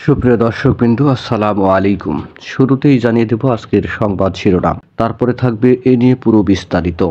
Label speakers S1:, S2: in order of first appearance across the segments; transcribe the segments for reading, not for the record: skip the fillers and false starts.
S1: সুপ্রিয় দর্শকবৃন্দ, আসসালামু আলাইকুম। শুরুতেই জানিয়ে দেব আজকের সংবাদ শিরোনাম, তারপরে থাকবে এ নিয়ে পুরো বিস্তারিত।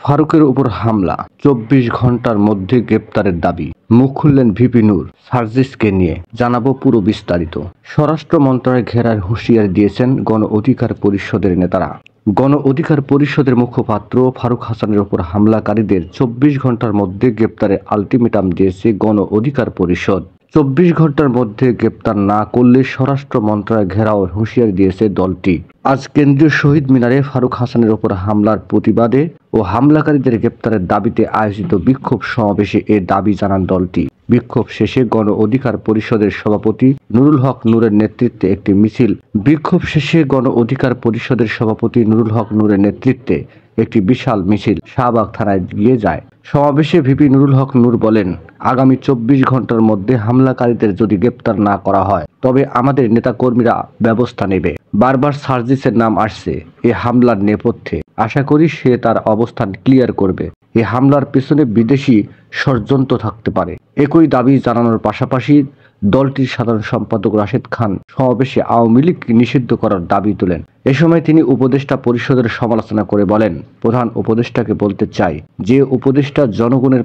S1: ফারুকের উপর হামলা, 24 ঘন্টার মধ্যে গ্রেপ্তারের দাবি। মুখ খুললেন ভিপি নূর সার্জিসকে নিয়ে, জানাবো পুরো বিস্তারিত। স্বরাষ্ট্র মন্ত্রণালয় ঘেরার হুঁশিয়ারি দিয়েছেন গণ অধিকার পরিষদের নেতারা। গণ অধিকার পরিষদের মুখপাত্র ফারুক হাসানের উপর হামলাকারীদের 24 ঘন্টার মধ্যে গ্রেপ্তারের আলটিমেটাম দিয়েছে গণ অধিকার পরিষদ। 24 ঘন্টার মধ্যে গ্রেপ্তার না করলে স্বরাষ্ট্র মন্ত্রণালয় ঘেরাও হুঁশিয়ারি দিয়েছে দলটি। আজ কেন্দ্রীয় শহীদ মিনারে ফারুক হাসানের উপর হামলার প্রতিবাদে ও হামলাকারীদের গ্রেপ্তারের দাবিতে আয়োজিত বিক্ষোভ সমাবেশে এ দাবি জানান দলটি। বিক্ষোভ শেষে গণ অধিকার পরিষদের সভাপতি নুরুল হক নূরের নেতৃত্বে একটি মিছিল একটি বিশাল মিছিল শাহবাগ থানায় গিয়ে যায়। সমাবেশে ভিপি নুরুল হক নূর বলেন, আগামী 24 ঘন্টার মধ্যে হামলাকারীদের যদি গ্রেপ্তার না করা হয় তবে আমাদের নেতাকর্মীরা ব্যবস্থা নেবে। বারবার সার্জিসের নাম আসছে এ হামলার নেপথ্যে। আশা করি সে তার অবস্থান ক্লিয়ার করবে। এ হামলার পেছনে বিদেশি ষড়যন্ত্র থাকতে পারে। একই দাবি জানানোর পাশাপাশি দলটির সাধারণ সম্পাদক রাশেদ খান সমাবেশে আওয়ামী লীগ নিষিদ্ধ করার দাবি তোলেন। এ সময় তিনি উপদেষ্টা পরিষদের সমালোচনা করে বলেন, প্রধান উপদেষ্টাকে বলতে চাই, যে উপদেষ্টা জনগণের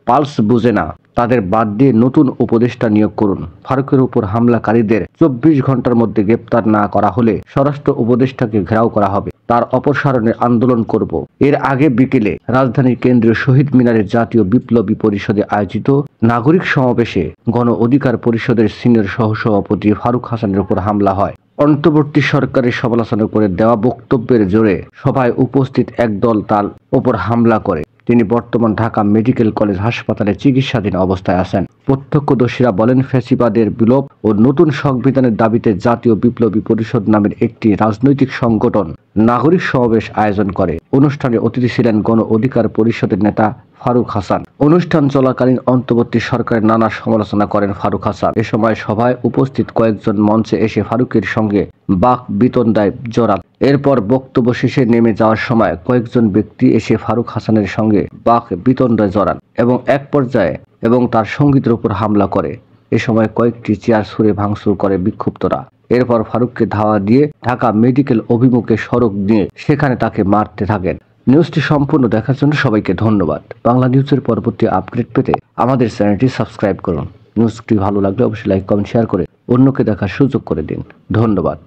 S1: পালস বুঝে না তাদের বাদ দিয়ে নতুন উপদেষ্টা নিয়োগ করুন। ফারুকের উপর হামলাকারীদের 24 ঘন্টার মধ্যে গ্রেপ্তার না করা হলে স্বরাষ্ট্র উপদেষ্টাকে ঘেরাও করা হবে, তার অপসারণের আন্দোলন করব। এর আগে বিকেলে রাজধানীর কেন্দ্রীয় শহীদ মিনারের জাতীয় বিপ্লবী পরিষদে আয়োজিত নাগরিক সমাবেশে গণ অধিকার পরিষদের সিনিয়র সহসভাপতি ফারুক হাসানের উপর হামলা হয়। অন্তর্বর্তী সরকারের সমালোচনা করে দেওয়া বক্তব্যের জোরে সভায় উপস্থিত একদল তার উপর হামলা করে। তিনি বর্তমান ঢাকা মেডিকেল কলেজ হাসপাতালে চিকিৎসাধীন অবস্থায় আছেন। প্রত্যক্ষদর্শীরা বলেন, ফ্যাসিবাদের বিলোপ ও নতুন সংবিধানের দাবিতে জাতীয় বিপ্লবী পরিষদ নামের একটি রাজনৈতিক সংগঠন নাগরিক সমাবেশ আয়োজন করে। অনুষ্ঠানে অতিথি ছিলেন গণ অধিকার পরিষদের নেতা ফারুক হাসান। অনুষ্ঠান চলাকালীন অন্তর্বর্তী সরকারের নানা সমালোচনা করেন ফারুক হাসান। এ সময় সভায় উপস্থিত কয়েকজন মঞ্চে এসে ফারুকের সঙ্গে বাক বিতণ্ডায় জড়ান। এরপর বক্তব্য শেষে নেমে যাওয়ার সময় কয়েকজন ব্যক্তি এসে ফারুক হাসানের সঙ্গে বাক বিতণ্ডায় জড়ান এবং এক পর্যায়ে তার সঙ্গীদের উপর হামলা করে। এ সময় কয়েকটি চেয়ার ছুঁড়ে ভাঙচুর করে বিক্ষুব্ধরা। এরপর ফারুককে ধাওয়া দিয়ে ঢাকা মেডিকেল অভিমুখে সড়ক নিয়ে সেখানে তাকে মারতে থাকেন। নিউজটি সম্পূর্ণ দেখার জন্য সবাইকে ধন্যবাদ। বাংলা নিউজের পরবর্তী আপডেট পেতে আমাদের চ্যানেলটি সাবস্ক্রাইব করুন। নিউজটি ভালো লাগলে অবশ্যই লাইক, কমেন্ট, শেয়ার করে অন্যকে দেখার সুযোগ করে দিন। ধন্যবাদ।